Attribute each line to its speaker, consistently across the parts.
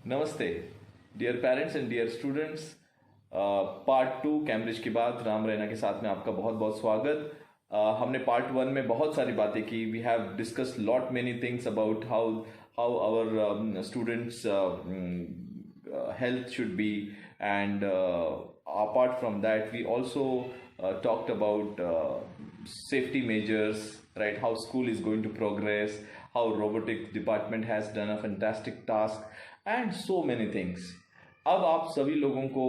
Speaker 1: नमस्ते dear parents and dear students. Part two Cambridge की बात राम रैना के साथ में आपका बहुत बहुत स्वागत। हमने पार्ट वन में बहुत सारी बातें की। We have discuss lot many things about how how our students health should be, and apart from that we also talked about safety measures, right? How school is going to progress, how robotics department has done a fantastic task, and so many things. अब आप सभी लोगों को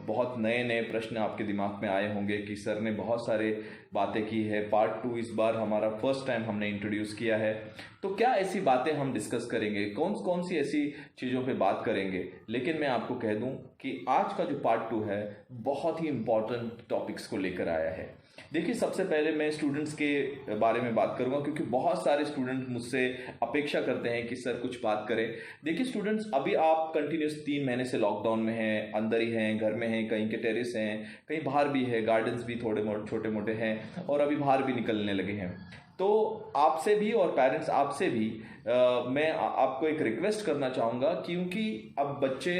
Speaker 1: बहुत नए नए प्रश्न आपके दिमाग में आए होंगे कि सर ने बहुत सारे बातें की है। पार्ट टू इस बार हमारा फर्स्ट टाइम हमने इंट्रोड्यूस किया है, तो क्या ऐसी बातें हम डिस्कस करेंगे, कौन कौन सी ऐसी चीज़ों पे बात करेंगे। लेकिन मैं आपको कह दूं कि आज का जो पार्ट टू है बहुत ही इम्पॉर्टेंट टॉपिक्स को लेकर आया है। देखिए, सबसे पहले मैं स्टूडेंट्स के बारे में बात करूंगा क्योंकि बहुत सारे स्टूडेंट मुझसे अपेक्षा करते हैं कि सर कुछ बात करें। देखिए स्टूडेंट्स, अभी आप कंटिन्यूस 3 महीने से लॉकडाउन में हैं, अंदर ही हैं, घर में हैं, कहीं के टेरेस हैं, कहीं बाहर भी है, गार्डन्स भी थोड़े छोटे मोटे हैं और अभी बाहर भी निकलने लगे हैं। तो आपसे भी और पेरेंट्स आपसे भी मैं आपको एक रिक्वेस्ट करना चाहूँगा, क्योंकि अब बच्चे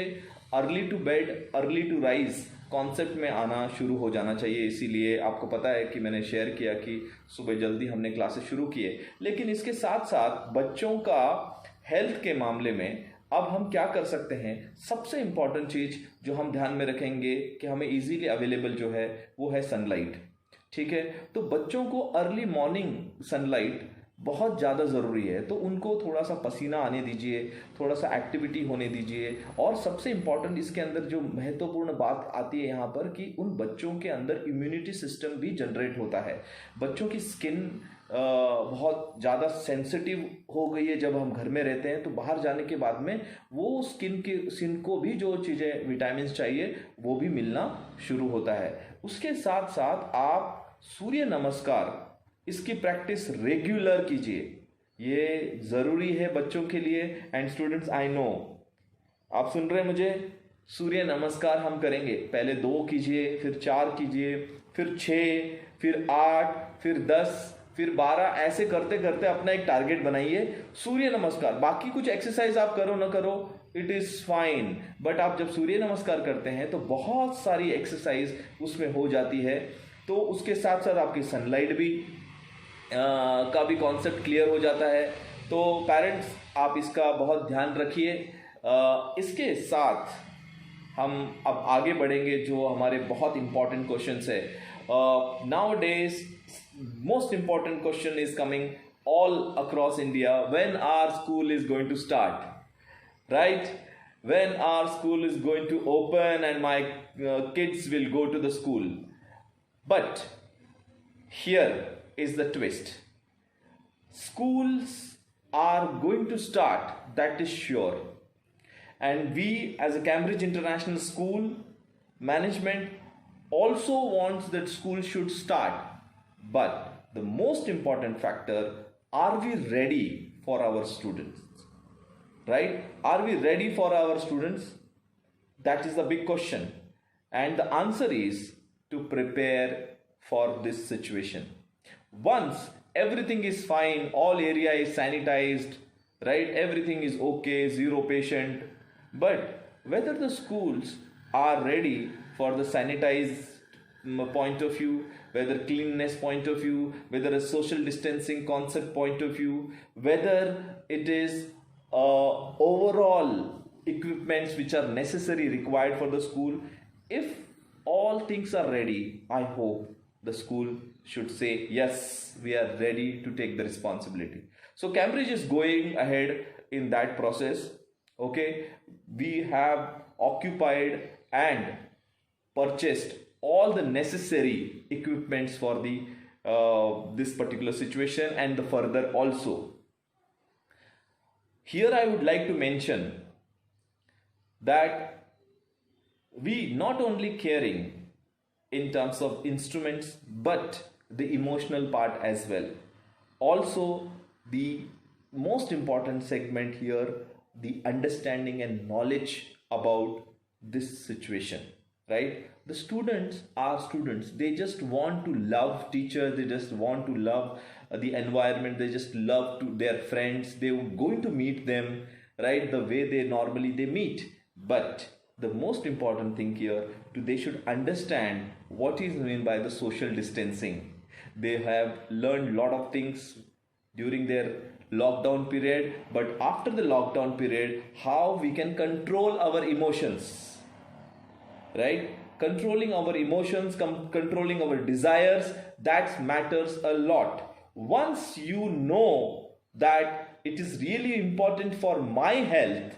Speaker 1: early to bed early to rise concept में आना शुरू हो जाना चाहिए। इसीलिए आपको पता है कि मैंने शेयर किया कि सुबह जल्दी हमने क्लासेस शुरू किए, लेकिन इसके साथ साथ बच्चों का हेल्थ के मामले में अब हम क्या कर सकते हैं। सबसे इम्पॉर्टेंट चीज़ जो हम ध्यान में रखेंगे कि हमें इजीली अवेलेबल जो है वो है सनलाइट। ठीक है, तो बच्चों को अर्ली मॉर्निंग सनलाइट बहुत ज़्यादा ज़रूरी है, तो उनको थोड़ा सा पसीना आने दीजिए, थोड़ा सा एक्टिविटी होने दीजिए। और सबसे इम्पॉर्टेंट इसके अंदर जो महत्वपूर्ण बात आती है यहाँ पर कि उन बच्चों के अंदर इम्यूनिटी सिस्टम भी जनरेट होता है। बच्चों की स्किन बहुत ज़्यादा सेंसिटिव हो गई है जब हम घर में रहते हैं, तो बाहर जाने के बाद में वो स्किन को भी जो चीज़ें विटामिन चाहिए वो भी मिलना शुरू होता है। उसके साथ साथ आप सूर्य नमस्कार इसकी प्रैक्टिस रेगुलर कीजिए, ये ज़रूरी है बच्चों के लिए। एंड स्टूडेंट्स, आई नो आप सुन रहे हैं मुझे, सूर्य नमस्कार हम करेंगे। पहले 2 कीजिए, फिर 4 कीजिए, फिर 6, फिर 8, फिर 10, फिर 12, ऐसे करते करते अपना एक टारगेट बनाइए सूर्य नमस्कार। बाकी कुछ एक्सरसाइज आप करो ना करो, इट इज़ फाइन, बट आप जब सूर्य नमस्कार करते हैं तो बहुत सारी एक्सरसाइज उसमें हो जाती है। तो उसके साथ साथ आपकी सनलाइट भी का भी कॉन्सेप्ट क्लियर हो जाता है। तो पेरेंट्स आप इसका बहुत ध्यान रखिए। इसके साथ हम अब आगे बढ़ेंगे जो हमारे बहुत इंपॉर्टेंट क्वेश्चंस है। Now days most important question is coming all across India: when our school is going to start, right? When our school is going to open and my kids will go to the school. But here is the twist: schools are going to start, that is sure, and we as a Cambridge International School management also wants that school should start. But the most important factor, are we ready for our students, right? Are we ready for our students? That is the big question, and the answer is to prepare for this situation. Once everything is fine, all area is sanitized, right? Everything is okay, 0 patient. But whether the schools are ready for the sanitized point of view, whether cleanliness point of view, whether a social distancing concept point of view, whether it is overall equipments which are necessary required for the school, if all things are ready, I hope the school should say yes, we are ready to take the responsibility. So Cambridge is going ahead in that process. Okay, we have occupied and purchased all the necessary equipments for the this particular situation and the further also. Here I would like to mention that we not only caring in terms of instruments but the emotional part as well. Also the most important segment here, the understanding and knowledge about this situation, right? The students are students, they just want to love teachers, they just want to love the environment, they just love to their friends, they are going to meet them, right, the way they normally they meet. But the most important thing here, they should understand what is meant by the social distancing. They have learned lot of things during their lockdown period, but after the lockdown period, how we can control our emotions, right? Controlling our emotions, controlling our desires, that matters a lot. Once you know that it is really important for my health,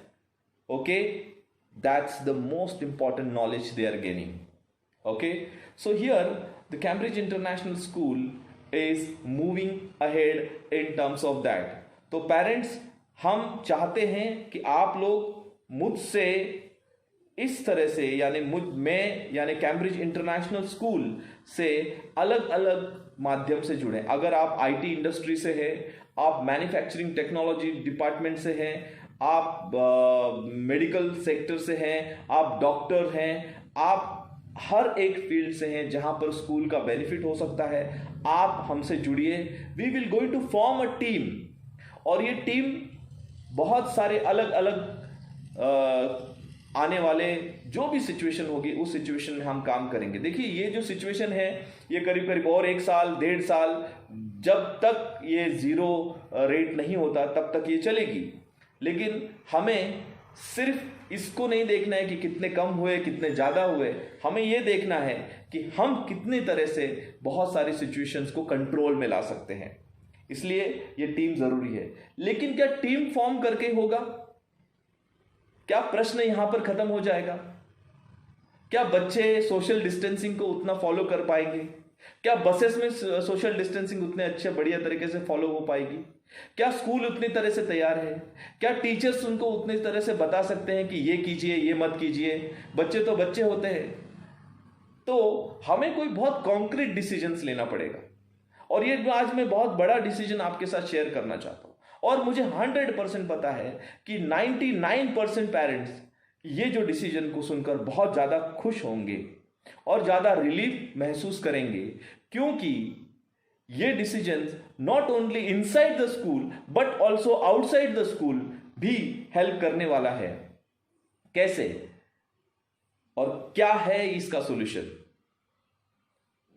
Speaker 1: okay, that's the most important knowledge they are gaining. Okay, so here the Cambridge International School is moving ahead in terms of that. तो parents, हम चाहते हैं कि आप लोग मुझसे इस तरह से, यानी कैम्ब्रिज इंटरनेशनल स्कूल से अलग अलग माध्यम से जुड़े. अगर आप आईटी इंडस्ट्री से हैं, आप मैन्युफैक्चरिंग टेक्नोलॉजी डिपार्टमेंट से हैं, आप मेडिकल सेक्टर से हैं, आप डॉक्टर हैं, आप हर एक फील्ड से हैं जहां पर स्कूल का बेनिफिट हो सकता है, आप हमसे जुड़िए. We will going to form a team, और ये टीम बहुत सारे अलग अलग आने वाले जो भी सिचुएशन होगी उस सिचुएशन में हम काम करेंगे. देखिए, ये जो सिचुएशन है ये करीब करीब और 1 साल 1.5 साल, जब तक ये जीरो रेट नहीं होता तब तक ये चलेगी. लेकिन हमें सिर्फ इसको नहीं देखना है कि कितने कम हुए कितने ज़्यादा हुए, हमें ये देखना है कि हम कितनी तरह से बहुत सारी सिचुएशंस को कंट्रोल में ला सकते हैं. इसलिए ये टीम ज़रूरी है. लेकिन क्या टीम फॉर्म करके होगा? क्या प्रश्न यहां पर खत्म हो जाएगा? क्या बच्चे सोशल डिस्टेंसिंग को उतना फॉलो कर पाएंगे? क्या बसेस में सोशल डिस्टेंसिंग उतने अच्छे बढ़िया तरीके से फॉलो हो पाएगी? क्या स्कूल उतनी तरह से तैयार है? क्या टीचर्स उनको उतनी तरह से बता सकते हैं कि ये कीजिए ये मत कीजिए? बच्चे तो बच्चे होते हैं. तो हमें कोई बहुत कॉन्क्रीट डिसीजंस लेना पड़ेगा, और ये आज मैं बहुत बड़ा डिसीजन आपके साथ शेयर करना चाहता हूं. और मुझे 100% पता है कि 99% पेरेंट्स ये जो डिसीजन को सुनकर बहुत ज़्यादा खुश होंगे और ज़्यादा रिलीफ महसूस करेंगे, क्योंकि ये decision not only inside the school but also outside the school भी हेल्प करने वाला है. कैसे और क्या है इसका सॉल्यूशन?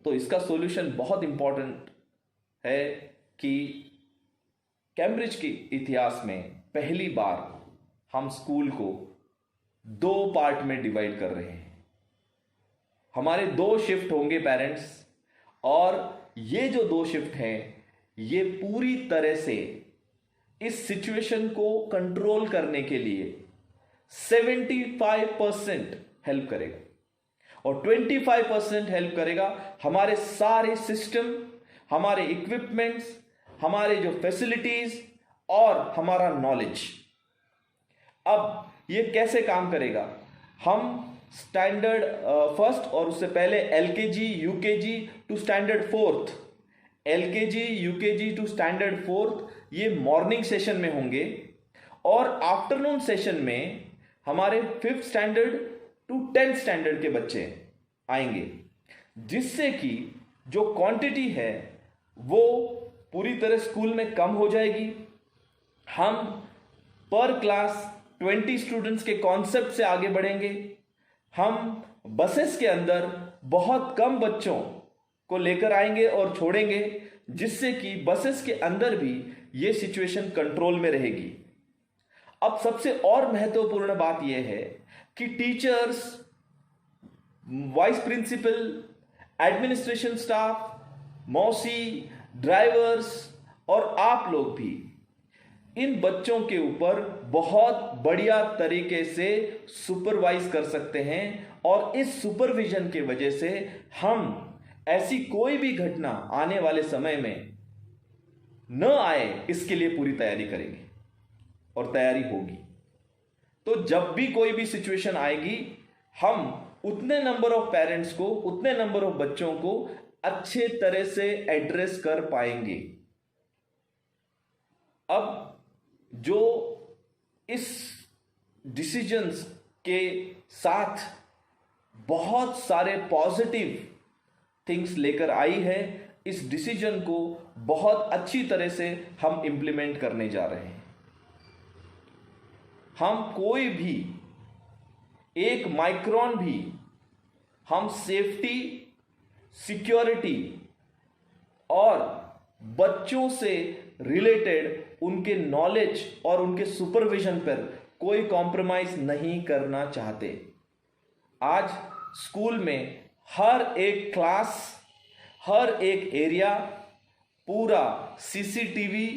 Speaker 1: तो इसका सॉल्यूशन बहुत इंपॉर्टेंट है कि कैम्ब्रिज के इतिहास में पहली बार हम स्कूल को 2 पार्ट में डिवाइड कर रहे हैं. हमारे 2 शिफ्ट होंगे पेरेंट्स, और ये जो 2 शिफ्ट हैं ये पूरी तरह से इस सिचुएशन को कंट्रोल करने के लिए 75% हेल्प करेगा, और 25% हेल्प करेगा हमारे सारे सिस्टम, हमारे इक्विपमेंट्स, हमारे जो फैसिलिटीज और हमारा नॉलेज. अब ये कैसे काम करेगा? हम स्टैंडर्ड फर्स्ट और उससे पहले LKG UKG to standard 4th, LKG UKG to standard 4th ये मॉर्निंग सेशन में होंगे, और आफ्टरनून सेशन में हमारे 5th standard to 10th standard के बच्चे आएंगे, जिससे कि जो क्वांटिटी है वो पूरी तरह स्कूल में कम हो जाएगी. हम पर क्लास 20 स्टूडेंट्स के कॉन्सेप्ट से आगे बढ़ेंगे. हम बसेस के अंदर बहुत कम बच्चों को लेकर आएंगे और छोड़ेंगे, जिससे कि बसेस के अंदर भी ये सिचुएशन कंट्रोल में रहेगी. अब सबसे और महत्वपूर्ण बात यह है कि teachers, vice principal, administration staff, मौसी, ड्राइवर्स और आप लोग भी इन बच्चों के ऊपर बहुत बढ़िया तरीके से सुपरवाइज कर सकते हैं, और इस सुपरविजन के वजह से हम ऐसी कोई भी घटना आने वाले समय में न आए इसके लिए पूरी तैयारी करेंगे, और तैयारी होगी. तो जब भी कोई भी सिचुएशन आएगी, हम उतने नंबर ऑफ पेरेंट्स को, उतने नंबर ऑफ बच्चों को अच्छे तरह से एड्रेस कर पाएंगे. अब जो इस डिसीजंस के साथ बहुत सारे पॉजिटिव थिंग्स लेकर आई है, इस डिसीजन को बहुत अच्छी तरह से हम इंप्लीमेंट करने जा रहे हैं. हम कोई भी एक माइक्रोन भी हम सेफ्टी, सिक्योरिटी और बच्चों से रिलेटेड उनके नॉलेज और उनके सुपरविजन पर कोई कॉम्प्रोमाइज नहीं करना चाहते। आज स्कूल में हर एक क्लास, हर एक एरिया पूरा सीसीटीवी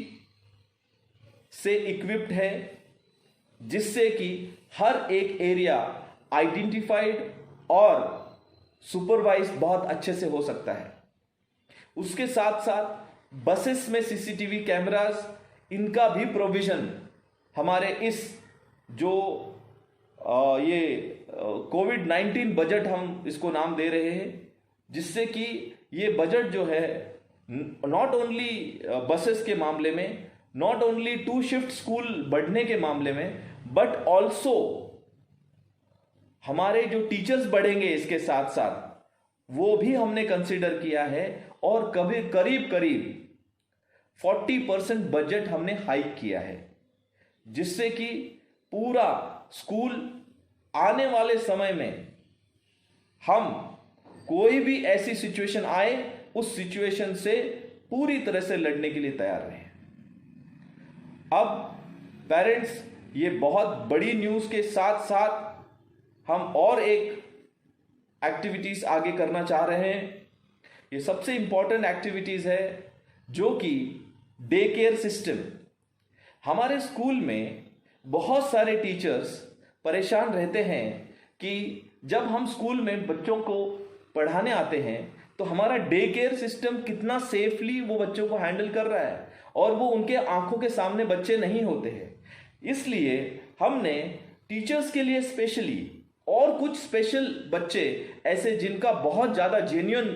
Speaker 1: से इक्विप्ड है, जिससे कि हर एक एरिया आइडेंटिफाइड और सुपरवाइज बहुत अच्छे से हो सकता है। उसके साथ साथ बसेस में सीसीटीवी कैमरास, इनका भी प्रोविजन हमारे इस जो ये कोविड-19 बजट हम इसको नाम दे रहे हैं, जिससे कि ये बजट जो है नॉट ओनली बसेस के मामले में, नॉट ओनली 2 शिफ्ट स्कूल बढ़ने के मामले में, बट ऑल्सो हमारे जो टीचर्स बढ़ेंगे इसके साथ साथ, वो भी हमने कंसिडर किया है और कभी करीब 40% बजट हमने हाइक किया है, जिससे कि पूरा स्कूल आने वाले समय में हम कोई भी ऐसी सिचुएशन आए, उस सिचुएशन से पूरी तरह से लड़ने के लिए तैयार रहें। अब पेरेंट्स, ये बहुत बड़ी न्यूज़ के साथ साथ हम और एक एक्टिविटीज़ आगे करना चाह रहे हैं। ये सबसे इंपॉर्टेंट एक्टिविटीज़ है, जो कि डे केयर सिस्टम। हमारे स्कूल में बहुत सारे टीचर्स परेशान रहते हैं कि जब हम स्कूल में बच्चों को पढ़ाने आते हैं तो हमारा डे केयर सिस्टम कितना सेफली वो बच्चों को हैंडल कर रहा है, और वो उनके आंखों के सामने बच्चे नहीं होते हैं। इसलिए हमने टीचर्स के लिए स्पेशली और कुछ स्पेशल बच्चे ऐसे जिनका बहुत ज़्यादा जेन्युइन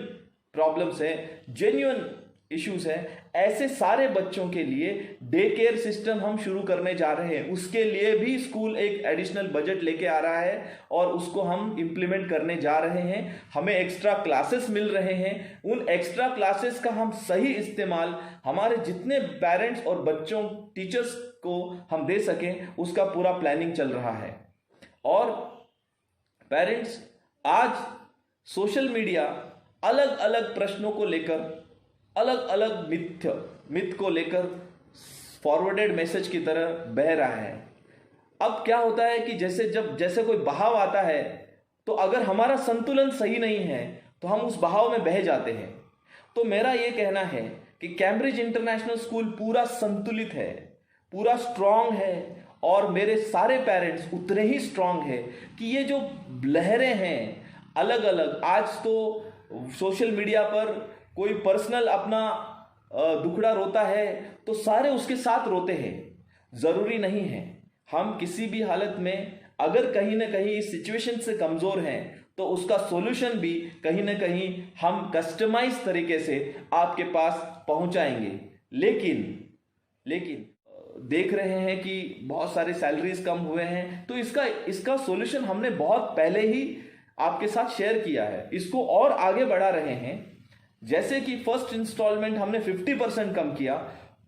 Speaker 1: प्रॉब्लम्स हैं, जेन्युइन इश्यूज हैं, ऐसे सारे बच्चों के लिए डे केयर सिस्टम हम शुरू करने जा रहे हैं। उसके लिए भी स्कूल एक एडिशनल बजट लेके आ रहा है और उसको हम इम्प्लीमेंट करने जा रहे हैं। हमें एक्स्ट्रा क्लासेस मिल रहे हैं, उन एक्स्ट्रा क्लासेस का हम सही इस्तेमाल हमारे जितने पेरेंट्स और बच्चों, टीचर्स को हम दे सकें, उसका पूरा प्लानिंग चल रहा है। और पेरेंट्स, आज सोशल मीडिया अलग अलग प्रश्नों को लेकर, अलग अलग मिथ को लेकर फॉरवर्डेड मैसेज की तरह बह रहा है। अब क्या होता है कि जैसे कोई बहाव आता है, तो अगर हमारा संतुलन सही नहीं है तो हम उस बहाव में बह जाते हैं। तो मेरा ये कहना है कि कैम्ब्रिज इंटरनेशनल स्कूल पूरा संतुलित है, पूरा स्ट्रांग है, और मेरे सारे पेरेंट्स उतने ही स्ट्रांग है कि ये जो लहरें हैं अलग अलग, आज तो सोशल मीडिया पर कोई पर्सनल अपना दुखड़ा रोता है तो सारे उसके साथ रोते हैं। ज़रूरी नहीं है, हम किसी भी हालत में अगर कहीं ना कहीं इस सिचुएशन से कमज़ोर हैं तो उसका सॉल्यूशन भी कहीं ना कहीं हम कस्टमाइज तरीके से आपके पास पहुंचाएंगे। लेकिन देख रहे हैं कि बहुत सारे सैलरीज कम हुए हैं, तो इसका सॉल्यूशन हमने बहुत पहले ही आपके साथ शेयर किया है, इसको और आगे बढ़ा रहे हैं। जैसे कि फर्स्ट इंस्टॉलमेंट हमने 50% कम किया,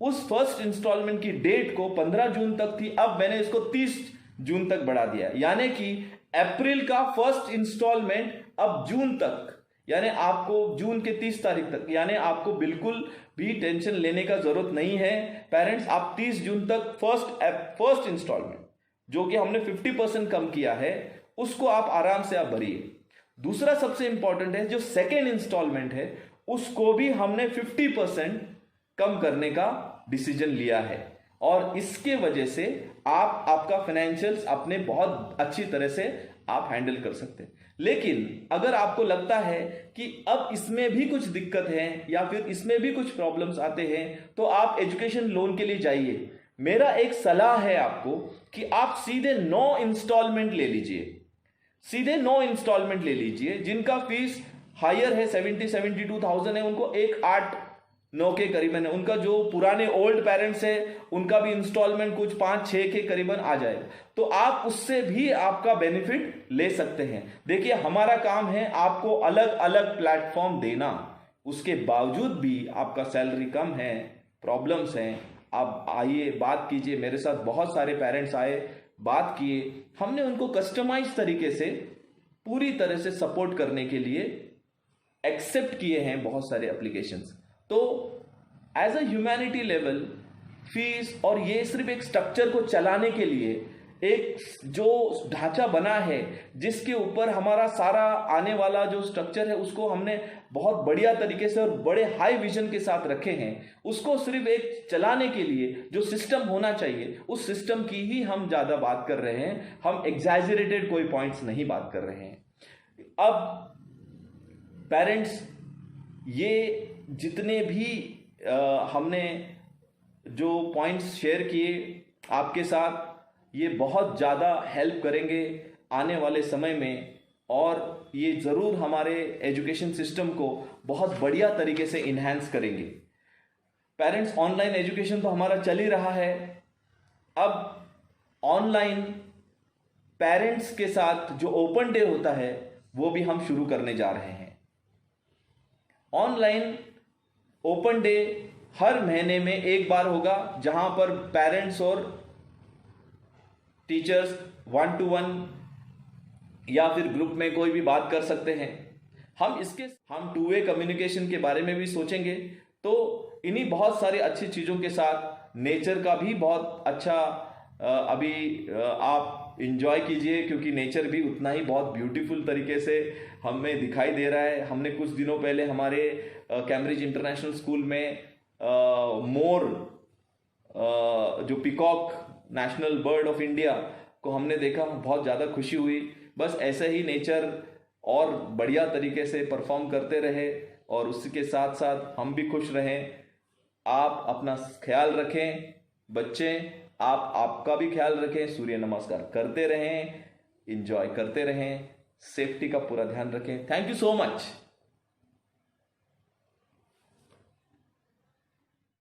Speaker 1: उस फर्स्ट इंस्टॉलमेंट की डेट को 15 जून तक थी, अब मैंने इसको 30 जून तक बढ़ा दिया, यानी कि अप्रैल का फर्स्ट इंस्टॉलमेंट अब जून तक, यानी आपको जून के 30 तारीख तक, यानी आपको बिल्कुल भी टेंशन लेने का जरूरत नहीं है पेरेंट्स। आप 30 जून तक फर्स्ट इंस्टॉलमेंट जो कि हमने 50% कम किया है, उसको आप आराम से आप भरिए। दूसरा सबसे इंपॉर्टेंट है, जो सेकेंड इंस्टॉलमेंट है उसको भी हमने 50% कम करने का डिसीजन लिया है, और इसके वजह से आपका फाइनेंशियल्स अपने बहुत अच्छी तरह से आप हैंडल कर सकते हैं। लेकिन अगर आपको लगता है कि अब इसमें भी कुछ दिक्कत है या फिर इसमें भी कुछ प्रॉब्लम्स आते हैं, तो आप एजुकेशन लोन के लिए जाइए। मेरा एक सलाह है आपको कि आप सीधे 9 इंस्टॉलमेंट ले लीजिए, सीधे 9 इंस्टॉलमेंट ले लीजिए। जिनका फीस हायर है 72,000 है, उनको 1,8,9 के करीबन है। उनका जो पुराने ओल्ड पेरेंट्स है उनका भी इंस्टॉलमेंट कुछ 5-6 के करीबन आ जाएगा, तो आप उससे भी आपका बेनिफिट ले सकते हैं। देखिए, हमारा काम है आपको अलग अलग प्लेटफॉर्म देना, उसके बावजूद भी आपका सैलरी कम है, प्रॉब्लम्स हैं, आप आइए बात कीजिए मेरे साथ। बहुत सारे पेरेंट्स आए, बात किए, हमने उनको कस्टमाइज तरीके से पूरी तरह से सपोर्ट करने के लिए एक्सेप्ट किए हैं बहुत सारे एप्लीकेशंस। तो as a humanity level fees, और ये सिर्फ एक स्ट्रक्चर को चलाने के लिए एक जो ढांचा बना है जिसके ऊपर हमारा सारा आने वाला जो स्ट्रक्चर है उसको हमने बहुत बढ़िया तरीके से और बड़े हाई विजन के साथ रखे हैं, उसको सिर्फ एक चलाने के लिए जो सिस्टम होना चाहिए उस सिस्टम की ही हम ज़्यादा बात कर रहे हैं। हम एग्जैजरेटेड कोई पॉइंट्स नहीं बात कर रहे हैं। अब पेरेंट्स, ये जितने भी हमने जो पॉइंट्स शेयर किए आपके साथ, ये बहुत ज़्यादा हेल्प करेंगे आने वाले समय में, और ये ज़रूर हमारे एजुकेशन सिस्टम को बहुत बढ़िया तरीके से इन्हांस करेंगे। पेरेंट्स, ऑनलाइन एजुकेशन तो हमारा चल ही रहा है। अब ऑनलाइन पेरेंट्स के साथ जो ओपन डे होता है वो भी हम शुरू करने जा रहे हैं। ऑनलाइन ओपन डे हर महीने में एक बार होगा, जहां पर पेरेंट्स और टीचर्स 1-to-1 या फिर ग्रुप में कोई भी बात कर सकते हैं। हम 2-वे कम्युनिकेशन के बारे में भी सोचेंगे। तो इन्हीं बहुत सारी अच्छी चीज़ों के साथ नेचर का भी बहुत अच्छा अभी आप इंजॉय कीजिए, क्योंकि नेचर भी उतना ही बहुत ब्यूटीफुल तरीके से हमें दिखाई दे रहा है। हमने कुछ दिनों पहले हमारे कैम्ब्रिज इंटरनेशनल स्कूल में मोर, जो peacock national bird of India को हमने देखा, बहुत ज़्यादा खुशी हुई। बस ऐसे ही नेचर और बढ़िया तरीके से परफॉर्म करते रहे और उसके साथ साथ हम भी खुश रहें। आप अपना ख्याल रखें बच्चे, आप आपका भी ख्याल रखें, सूर्य नमस्कार करते रहें, इंजॉय करते रहें, सेफ्टी का पूरा ध्यान रखें। Thank you so much.